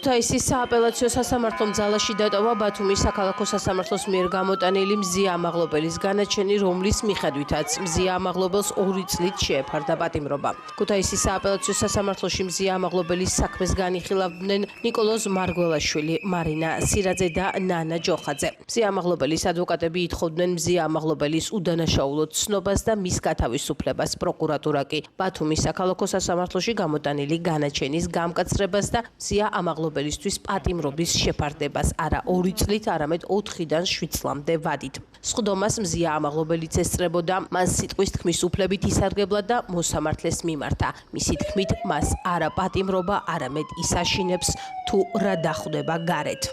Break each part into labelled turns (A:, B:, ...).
A: ქუთაისის სააპელაციო სასამართლომ ძალაში დატოვა ბათუმის საქალაქო სასამართლოს მიერ გამოტანილი მზია ამაღლობელის განაჩენი, რომლის მიხედვითაც მზია ამაღლობელს 2 წლით შეეფარდა პატიმრობა. ქუთაისის სააპელაციო სასამართლოში მზია ამაღლობელის საქმეს განიხილავდნენ ნიკოლოზ მარგველაშვილი, მარინა სირაძე და ნანა ჯოხაძე. მზია ამაღლობელის ადვოკატები ითხოვდნენ მზია ამაღლობელის უდანაშაულო ცნობას და მის გათავისუფლებას. პროკურატურა კი ბათუმის საქალაქო სასამართლოში გამოტანილი განაჩენის გამკაცრებას და მზია ამაღლობელისთვის პატიმრობის შეფარდებას არა 2 წლით, არამედ 4-დან 7 წლამდე ვადით. სხდომას მზია ამაღლობელიც ესწრებოდა, მას სიტყვის თქმის უფლებით ისარგებლა და მოსამართლეს მიმართა. მისი თქმით, მას არა პატიმრობა, არამედ ისაშინებს თუ რა დახვდება გარეთ.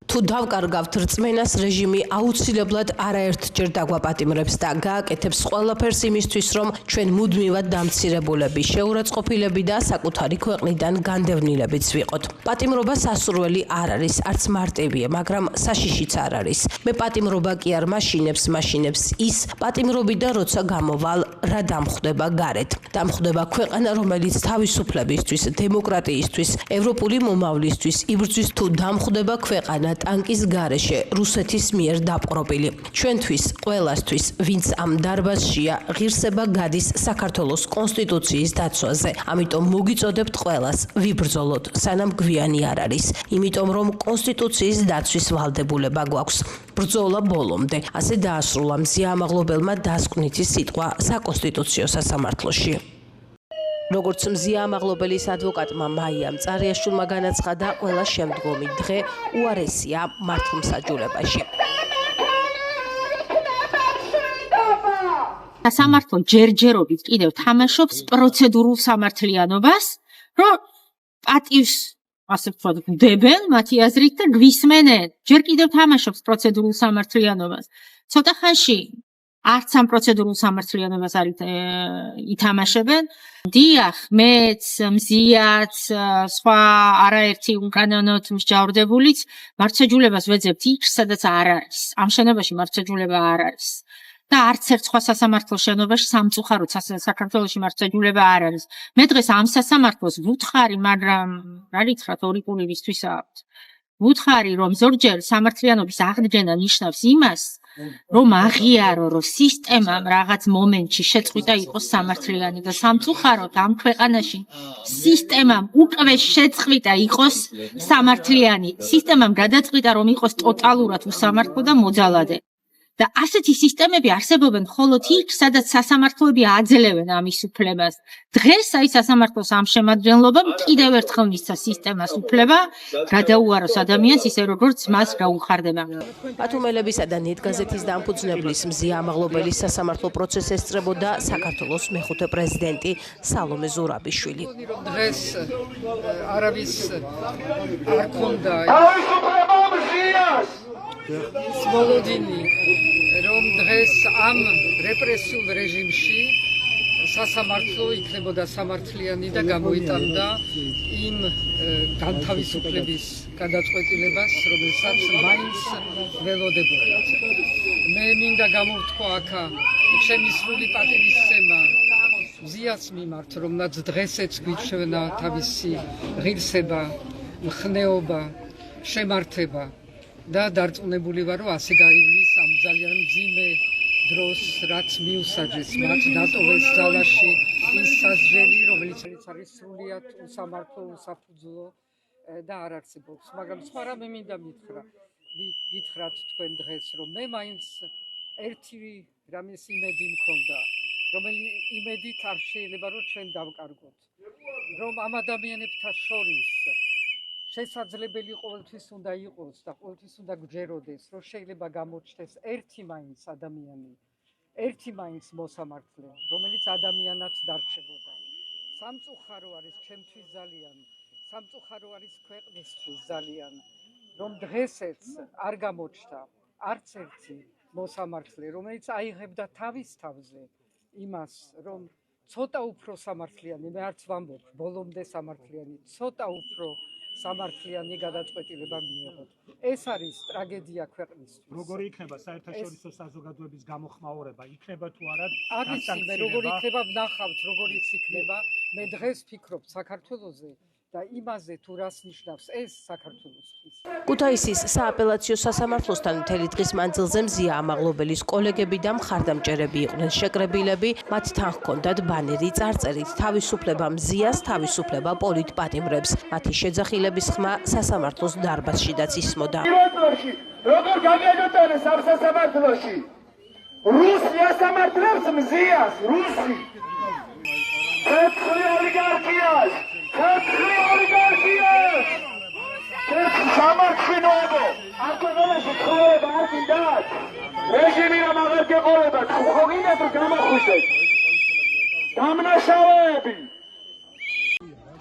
A: თუ დავკარგავთ რწმენას, რეჟიმი აუცილებლად არაერთჯერ დაგვაპატიმრებს და გააკეთებს ყველაფერს იმისთვის, რომ ჩვენ მუდმივად დამცირებულები, შეურაცხყოფილები და საკუთარი ქვეყნიდან განდევნილებიც ვიყოთ. პატიმრობა სასურველი არ არის, არც მარტივია, მაგრამ საშიშიც არ არის. მე პატიმრობა კი არ მაშინებს ის პატიმრობი და როცა გამოვალ, რა დამხვდება გარეთ. დამხვდება ქვეყანა, რომელიც თავისუფლებისთვის, დემოკრატიისთვის, ევროპული მომავლისთვის იბრძვის, თუ დამხვდება ქვეყანა ტანკის გარეშე, რუსეთის მიერ დაპყრობილი. ჩვენთვის, ყველასთვის, ვინც ამ დარბაზშია, ღირსება გადის საქართველოს კონსტიტუციის დაცვაზე. ამიტომ მოგიწოდებთ ყველას, ვიბრძოლოთ, სანამ გვიანი არ არის. იმიტომ რომ კონსტიტუციის დაცვის ვალდებულება გვაქვს. ბრძოლა ბოლომდე. ასე დაასრულა მზია ამაღლობელმა დასკვნითი სიტყვა საკონსტიტუციო სასამართლოში. როგორც მზია ამაღლობელის ადვოკატმა მაიამ წარიაშვილმა განაცხადა, ყველა შემდგომი დღე უარესია მართლმსაჯულებაში.
B: სასამართლო ჯერჯერობით კიდევ თამაშობს პროცედურულ სამართლიანობას, რომ პატივს ასე ვთქვათ, დებენ მათი აზრით და გვისმენენ. ჯერ კიდევ თამაშობს პროცედურულ სამართლიანობას. ცოტა ხანში არც ამ პროცედურულ სამართლიანობას არ ითამაშებენ. დიახ, მეც, მზიაც, სხვა არაერთი უკანონოდ მსჯავრდებულიც მართლმსაჯულებას ვეძებთ იქ, სადაც არ არის. ამ შენობაში მართლმსაჯულება არ არის. და არც ერთ სხვა სასამართლო შენობაში სამწუხაროდ საქართველოში მართლმსაჯულება არ არის. მე დღეს ამ სასამართლოს ვუთხარი, მაგრამ რა გითხრათ, ორი პულივისთვის აქვთ. ვუთხარი, რომ ზოგჯერ სამართლიანობის აღდგენა ნიშნავს იმას, რომ აღიარო, რომ სისტემამ რაღაც მომენტში შეწყვიტა იყოს სამართლიანი და სამწუხაროდ ამ ქვეყანაში სისტემამ უკვე შეწყვიტა იყოს სამართლიანი. სისტემამ გადაწყვიტა, რომ იყოს ტოტალურად უსამართლო და მოძალადე. და ასეთი სისტემები არსებობენ მხოლოდ იქ, სადაც სასამართლოები აძლევენ ამის უფლებას. დღეს აი სასამართლოს ამ შემადგენლობამ კიდევ ერთხელ მისცა სისტემას უფლება გადაუაროს ადამიანს ისე როგორც მას გაუხარდება.
A: ბათუმელებისა და ნეტგაზეთის დამფუძნებლის მზია ამაღლობელის სასამართლო პროცესს ესწრებოდა საქართველოს მეხუთე პრეზიდენტი სალომე ზურაბიშვილი.
C: დღეს არავის არ ქონდა სმოლოდინი, რომ დღეს ამ რეპრესიულ რეჟიმში სასამართლო იქნებოდა სამართლიანი და გამოიტანდა იმ განთავისუფლების გადაწყვეტილებას, რომელსაც მაინც ველოდებოდა. მე მინდა გამოვთქვა აქა ჩემი სრული პატივისცემა მზიას მიმართ, რომელმაც დღესაც გვიჩვენა თავისი ღირსება, მხნეობა, შემართება. და დარწმუნებული ვარ, რომ ასე გაივლის ამ ძალიან მძიმე დროს, რაც მიუსაჯეს მათ დატოვეს ძალაში ის სასჯელი, რომელიც არის სრულიად უსამართლო, უსაფუძვლო და არ არსებობს. მაგრამ სხვა რამე მინდა გითხრათ თქვენ დღეს, რომ მე მაინც ერთი რამის იმედი მქონდა, რომელი იმედით არ შეიძლება რომ ჩვენ დავკარგოთ, რომ ამ ადამიანებთან შორის შესაძლებელი ყოველთვის უნდა იყოს და ყოველთვის უნდა გვჯეროდეს, რომ შეიძლება გამოჩნდეს ერთი მაინც ადამიანი, ერთი მაინც მოსამართლე, რომელიც ადამიანად დარჩებოდა. სამწუხარო არის ჩემთვის ძალიან, სამწუხარო არის ქვეყნისთვის ძალიან, რომ დღესაც არ გამოჩნდა არც ერთი მოსამართლე, რომელიც აიღებდა თავის თავზე იმას, რომ ცოტა უფრო სამართლიანი, მე არც ვამბობ, ბოლომდე სამართლიანი, ცოტა უფრო სამართლიანი გადაწყვეტილება მიიღოთ. ეს არის ტრაგედია ქვეყნისთვის.
D: როგორი იქნება საერთაშორისო საზოგადოების გამოხმაურება? იქნება თუ არა?
C: აღიჩინე, როგორი იქნება, ვნახავთ, როგორიც იქნება. მე დღეს ვფიქრობ საქართველოზე და იმაზე თუ რას ნიშნავს ეს საქართველოსთვის.
A: ქუთაისის სააპელაციო სასამართლოსთან მთელი დღის მანძილზე მზია ამაღლობელის კოლეგები და მხარდამჭერები იყვნენ შეკრებილები, მათ თან ჰქონდათ ბანერი წარწერით თავისუფლება მზიას, თავისუფლება პოლიტპატიმრებს. მათი შეძახილების ხმა სასამართლოს დარბაზშიდაც ისმოდა.
D: როგორ გამიადოწონეს ამ სასამართლოში? რუსი ასამართლებს მზიას, რუსი. ცეცხლი ოლიგარქიას, ცეცხლი ოლიგარქიას. სამართლინოებო, აკონომაში ცხოვრება არ გინდათ. რეჟიმი რომ აღარ გეყოლებათ, ხო გინდათ რომ გამახუშეთ. დამნაშავეები.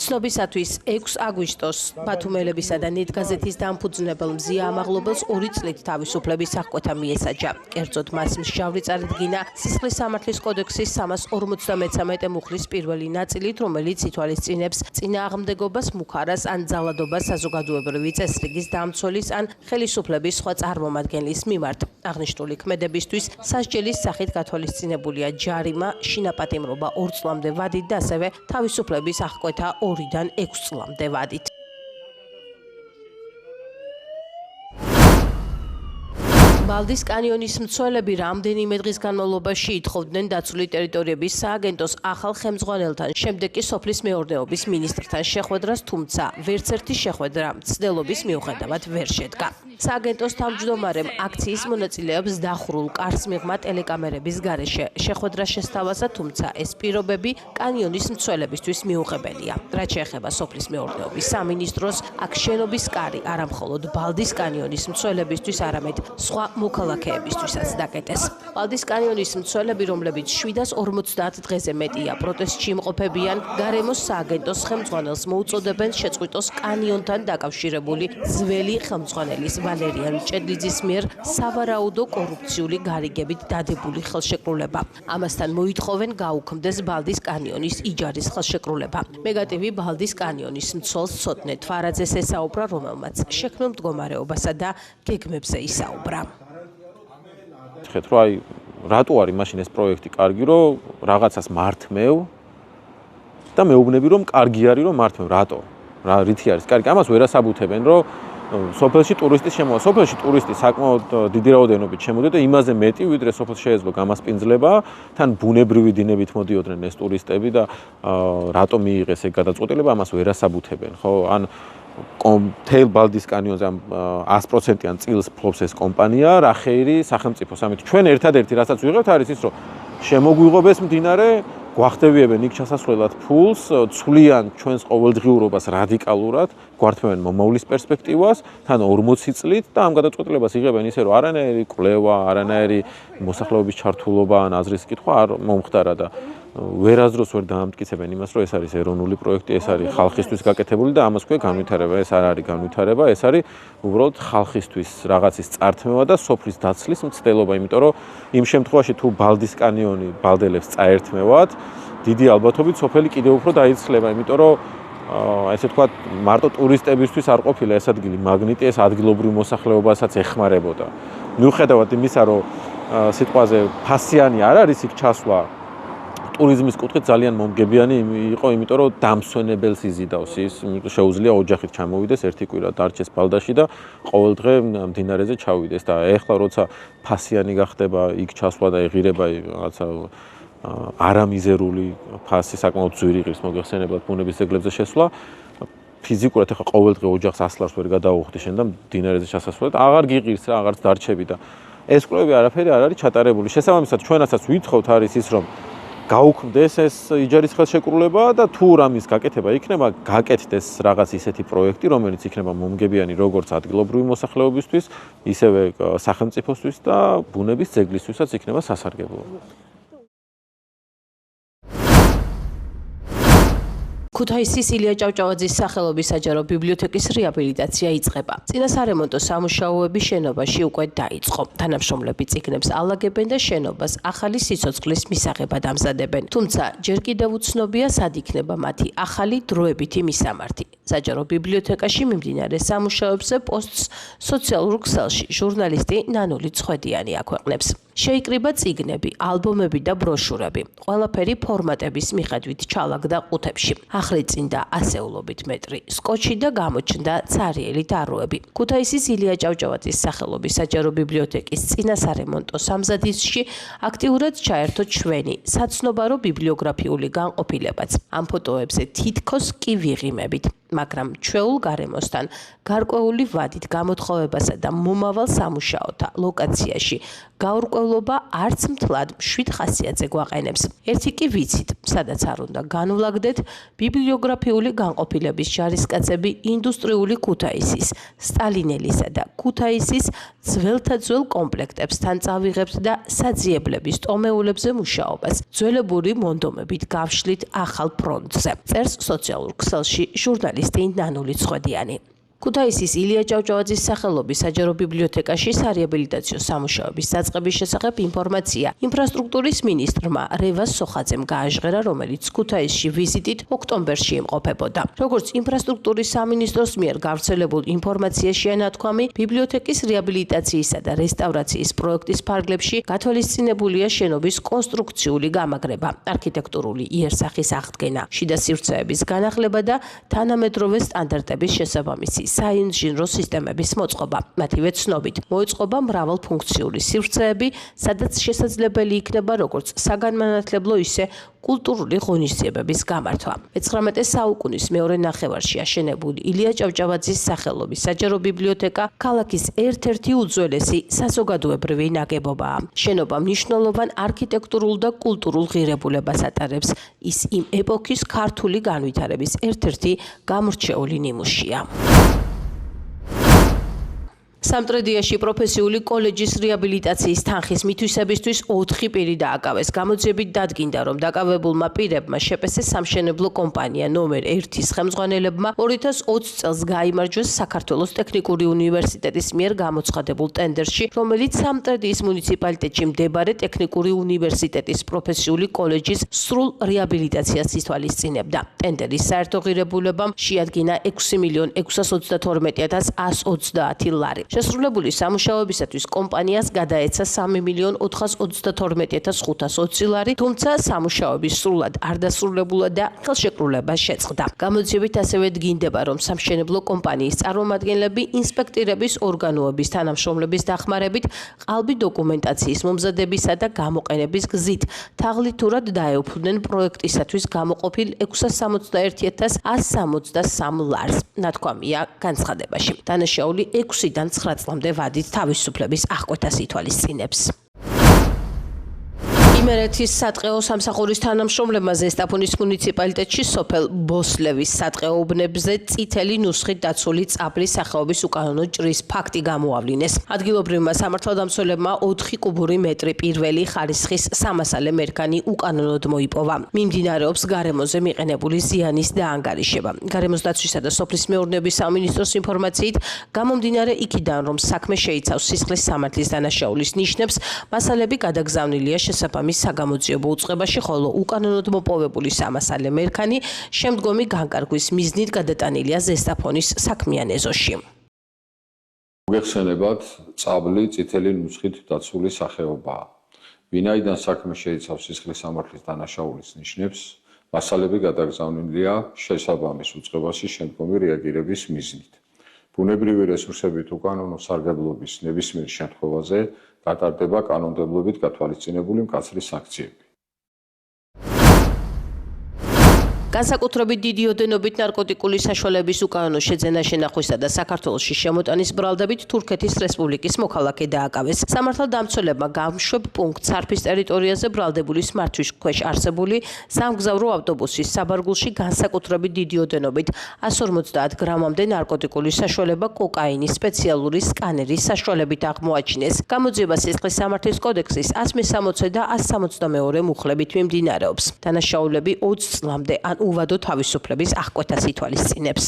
A: ცნობისათვის 6 აგვისტოს ბათუმელებისა და ნეტგაზეთის დამფუძნებელ მზია ამაღლობელს 2 წლით თავისუფლების აღკვეთა მიესაჯა. კერძოდ მას მსჯავრი წარდგინა სისხლის სამართლის კოდექსის 353 მუხლის პირველი ნაწილით, რომელიც ითვალისწინებს წინააღმდეგობას, მუქარას ან ძალადობას საზოგადოებრივი წესრიგის დამცველის ან ხელისუფლების სხვა წარმომადგენლის მიმართ. აღნიშნული ქმედებისთვის სასჯელის სახით გათვალისწინებულია ჯარიმა, შინაპატიმრობა 2 წლამდე ვადით და ასევე თავისუფლების აღკვეთა 2-დან 6 წლამდე ვადით. ბალდის კანიონის მცველები რამდენიმე დღის განმავლობაში ითხოვდნენ დაცული ტერიტორიების სააგენტოს ახალ ხელმძღვანელთან, შემდეგ კი სოფლის მეურნეობის მინისტრთან შეხვედრას, თუმცა ვერც ერთი შეხვედრა მცდელობის მიუხედავად ვერ შედგა. სააგენტოს თავმჯდომარემ აქციის მონაწილეებს დახურულ კარს მიღმა ტელეკამერების გარეშე შეხვედრა შესთავაზა, თუმცა ეს პირობები კანიონის მცველებისთვის მიუღებელია. რაც შეეხება სოფლის მეურნეობის სამინისტროს, აქ შენობის კარი არა მხოლოდ ბალდის კანიონის მცველებისთვის, არამედ სხვა მოქალაქეებისთვისაც დაკეტეს. ბალდის კანიონის მცველები, რომლებიც 750 დღეზე მეტია პროტესტში იმყოფებიან, გარემოს სააგენტოს ხელმძღვანელს მოუწოდებენ შეწყვიტოს კანიონთან დაკავშირებული ძველი ხელმძღვანელის ვალერიან ჭედლიძის მიერ სავარაუდო კორუფციული გარიგებით დადებული ხელშეკრულება. ამასთან მოითხოვენ გაუქმდეს ბალდის კანიონის იჯარის ხელშეკრულება. მეგატივი ბალდის კანიონის მცველს ცოტნე თვარაძეს ესაუბრა, რომელმაც შექმნილ მდგომარეობასა და გეგმებზე ისაუბრა.
E: რომ აი რატო არის მაშინ ეს პროექტი კარგი, რომ რაღაცას მართმევ და მეუბნები რომ კარგი არის რომ მართმევ, რატო? რა რითი არის კარგი? ამას ვერასაბუთებენ, რომ სოფელში ტურისტის შემოვა. სოფელში ტურისტი საკმაოდ დიდი რაოდენობით შემოდიოდა, იმაზე მეტი, ვიდრე სოფელს შეეძლო გამასპინძლება, თან ბუნებრივი დინებით მოდიოდნენ ეს ტურისტები და რატო მიიღეს ეგ გადაწყვეტილება, ამას ვერასაბუთებენ, ხო? ან თეილ ბალდის კანიონზე 100%-იან წილს ფლობს ეს კომპანია, რა ხეირი სახელმწიფოს. ამით ჩვენ ერთადერთი რასაც ვიღებთ არის ის, რომ შემოგვიღობ ეს მდინარე, გვახდევიებენ იქ ჩასასვლელად ფულს, ცვლიან ჩვენს ყოველდღიურობას რადიკალურად, გვართმევენ მომავლის პერსპექტივას, თან 40 წლით და ამ გადაწყვეტილებას იღებენ ისე, რომ არანაირი კვლევა, არანაირი მოსახლეობის ჩართულობა ან აზრის კითხვა არ მომხდარა და ვერასდროს ვერ დაამტკიცებენ იმას, რომ ეს არის ეროვნული პროექტი, ეს არის ხალხისთვის გაკეთებული და ამას ქვია განვითარება. ეს არ არის განვითარება, ეს არის უბრალოდ ხალხისთვის რაღაცის წართმევა და სოფლის დაცლის მცდელობა, იმიტომ რომ იმ შემთხვევაში თუ ბალდის კანიონი ბალდელებს წაერთმევათ, დიდი ალბათობით სოფელი კიდევ უფრო დაიცლება, იმიტომ რომ ესე ვთქვათ, მარტო ტურისტებისთვის არ ყოფილა ეს ადგილი მაგნიტი, ეს ადგილობრივ მოსახლეობასაც ეხმარებოდა. მიუხედავად იმისა, რომ სიტყვაზე ფასიანი არ არის იქ ჩასვლა, ტურიზმის კუთხით ძალიან მომგებიანი იყო, იმიტომ რომ დამსვენებელს იზიდავს ის, შეუძლია ოჯახით ჩამოვიდეს ერთი კვირა დარჩეს ბალდაში და ყოველ დღე მდინარეზე ჩავიდეს და ეხლა როცა ფასიანი გახდება იქ ჩასვლა და ეღირება რაღაცა არამიზერული ფასი, საკმაოდ ძვირი ღირს მოგეხსენებათ ბუნების ძეგლებზე შესვლა, ფიზიკურად ეხლა ყოველ დღე ოჯახს 100 ლარს ვერ გადაუხდი შენ და მდინარეზე ჩასასვლელად აღარ გიყირს რა, აღარც დარჩები და ეს კვლევები არაფერი არ არის ჩატარებული. შესაბამისად ჩვენაცაც ვითხოვთ არის ის, რომ გაუქმდეს ეს იჯარის ხელშეკრულება და თუ რამის გაკეთება იქნება, გაკეთდეს რაღაც ისეთი პროექტი, რომელიც იქნება მომგებიანი როგორც ადგილობრივი მოსახლეობისთვის, ისევე სახელმწიფოსთვის და ბუნების ძეგლისთვისაც იქნება სასარგებლო.
A: ქუთაისის ილია ჭავჭავაძის სახელობის საჯარო ბიბლიოთეკის რეაბილიტაცია იწყება. წინასარემონტო სამუშაოები შენობაში უკვე დაიწყო. თანამშრომლები წიგნებს ალაგებენ და შენობას ახალი სიცოცხლის მისაღებად ამზადებენ. თუმცა ჯერ კიდევ უცნობია, სად იქნება მათი ახალი დროებითი მისამართი. საჯარო ბიბლიოთეკაში მიმდინარე სამუშაოებზე პოსტს სოციალურ ქსელში ჟურნალისტი ნანული წხვედიანი აქვეყნებს. შეიკრიბა წიგნები, ალბომები და ბროშურები. ყველაფერი ფორმატების მიხედვით ჩალაგდა ყუთებში. აღრიწინდა ასეულობით მეტრი სკოჩი და გამოჩნდა ცარიელი დაროები. ქუთაისის ილია ჭავჭავაძის სახელობის საჯარო ბიბლიოთეკის წინასარემონტო სამზადისში აქტიურად ჩაერთო ჩვენი საცნობარო ბიბლიოგრაფიული განყოფილებაც. ამ ფოტოებზე თითქოს კი ვიღიმებით, მაგრამ ჩვეულ გარემოსთან გარკვეული ვადით გამოთხოვებასა და მომავალ სამუშაოთა ლოკაციაში გაურკვევლობა არც მთლად 7 ხასიათზე გვაყენებს. ერთი კი ვიცით, სადაც არ უნდა განვლაგდეთ, ბიბლიოგრაფიული განყოფილების ჯარისკაცები ინდუსტრიული ქუთაისის, სტალინელისა და ქუთაისის ძველთა ძველ კომპლექტებსთან წავიღებთ და საძიებლების ტომეულებზე მუშაობას ძველებური მონდომებით გავშლით ახალ ფრონტზე. წერს სოციალურ ქსელში ჟურნალისტი ნანული წხვედიანი. ქუთაისის ილია ჭავჭავაძის სახელობის საჯარო ბიბლიოთეკაში სარეაბილიტაციო სამუშაოების დაწყების შესახებ ინფორმაცია ინფრასტრუქტურის მინისტრმა რევას სოხაძემ გააჟღერა, რომელიც ქუთაისში ვიზიტით ოქტომბერში იმყოფებოდა. როგორც ინფრასტრუქტურის სამინისტროს მიერ გავრცელებულ ინფორმაციაში ანათქვამი, ბიბლიოთეკის რეაბილიტაციისა და რესტავრაციის პროექტის ფარგლებში გათვალისწინებულია შენობის კონსტრუქციული გამაგრება, არქიტექტურული იერსახის აღდგენა, შიდა სივრცეების განახლება და თანამედროვე სტანდარტების შესაბამისი საინჟინრო სისტემების მოწყობა. მათივე ცნობით, მოიწყობა მრავალფუნქციური სივრცეები, სადაც შესაძლებელი იქნება როგორც საგანმანათლებლო, ისე კულტურული ღონისძიებების გამართვა. 19 საუკუნის მეორე ნახევარში აშენებული ილია ჭავჭავაძის სახელობის საჯარო ბიბლიოთეკა ქალაქის ერთ-ერთი უძველესი საზოგადოებრივი ნაგებობაა. შენობა მნიშვნელოვან არქიტექტურულ და კულტურულ ღირებულებას ატარებს. ის იმ ეპოქის ქართული განვითარების ერთ-ერთი გამორჩეული ნიმუშია. სამტრედიაში პროფესიული კოლეჯის რეაბილიტაციის თანხის მითვისებისთვის 4 პირი დააკავეს. გამოძიებით დადგინდა, რომ დაკავებულმა პირებმა შეპესეს სამშენებლო კომპანია ნომერ 1-ის ხელმძღვანელებმა 2020 წელს გაიმარჯვეს საქართველოს ტექნიკური უნივერსიტეტის მიერ გამოცხადებულ ტენდერში, რომელიც სამტრედიის მუნიციპალიტეტში მდებარე ტექნიკური უნივერსიტეტის პროფესიული კოლეჯის სრულ რეაბილიტაციას ითვალისწინებდა. ტენდერის საერთო ღირებულებამ შეადგინა 6.622.130 ლარი. შესრულებული სამუშაოებისათვის კომპანიას გადაეცა 3.432.520 ლარი, თუმცა სამუშაოების სრულად არ დასრულებულა და ხელშეკრულება შეწყდა. გამოძიებით ასევე დგინდება, რომ სამშენებლო კომპანიის წარმომადგენლები ინსპექტირების ორგანოების თანამშრომლების დახმარებით ყალბი დოკუმენტაციის მომზადებისა და გამოყენების გზით თაღლითურად დაეუფლნენ პროექტისათვის გამოყოფილ 661.163 ლარს. ნათქვამია განცხადებაში. დანაშაული 6-დან 9 წლამდე ვადით თავისუფლების აღკვეთას ითვალისწინებს. იმერეთის სატყეო სამსახურის თანამშრომლებმა ზესტაფონის მუნიციპალიტეტში სოფელ ბოსლევის სატყეობნებზე წითელი ნუსხით დაცული წაბლის სახეობის უკანონო ჭრის ფაქტი გამოავლინეს. ადგილობრივმა სამართალდამცველებმა 4 კუბური მეტრი პირველი ხარისხის სამასალე მერქანი უკანონოდ მოიპოვა. მიმდინარეობს გარემოზე მიყენებული ზიანის დაანგარიშება. გარემოს დაცვისა და სოფლის მეურნეობის სამინისტროს ინფორმაციით, გამომდინარე იქიდან, რომ საქმე შეიცავს სისხლის სამართლის დანაშაულის ნიშნებს, მასალები გადაგზავნილია შესაბამის საგამოძიებო უწყებაში, ხოლო უკანონოდ მოპოვებული სამასალე მერქანი შემდგომი განკარგვის მიზნით გადატანილია ზესტაფონის საქმიან ეზოში.
F: მოგეხსენებათ, წაბლი წითელი ნუსხით დაცული სახეობაა. ვინაიდან საქმე შეიცავს სისხლის სამართლის დანაშაულის ნიშნებს, მასალები გადაგზავნილია შესაბამის უწყებაში შემდგომი რეაგირების მიზნით. ბუნებრივი რესურსებით უკანონო სარგებლობის ნებისმიერ შემთხვევაზე გატარდება კანონმდებლობით გათვალისწინებული მკაცრი სანქციები.
A: განსაკუთრებით დიდი ოდენობით ნარკოტიკული საშუალებების უკანონო შეძენა შენახვისა და საქართველოში შემოტანის ბრალდებით თურქეთის რესპუბლიკის მოქალაქე დააკავეს. სამართალდამცველებმა გამშვებ პუნქტ სარფის ტერიტორიაზე ბრალდებულის მართვის ქვეშ არსებული სამგზავრო ავტობუსის საბარგულში განსაკუთრებით დიდი ოდენობით 150 გრამამდე ნარკოტიკული საშუალება კოკაინის სპეციალური სკანერის საშუალებით აღმოაჩინეს. გამოძიება სისხლის სამართლის კოდექსის 160 და 162 მუხლებით მიმდინარეობს. დანაშაულები 20 წლამდე ან უვადო თავისუფლების აღკვეთას ითვალისწინებს.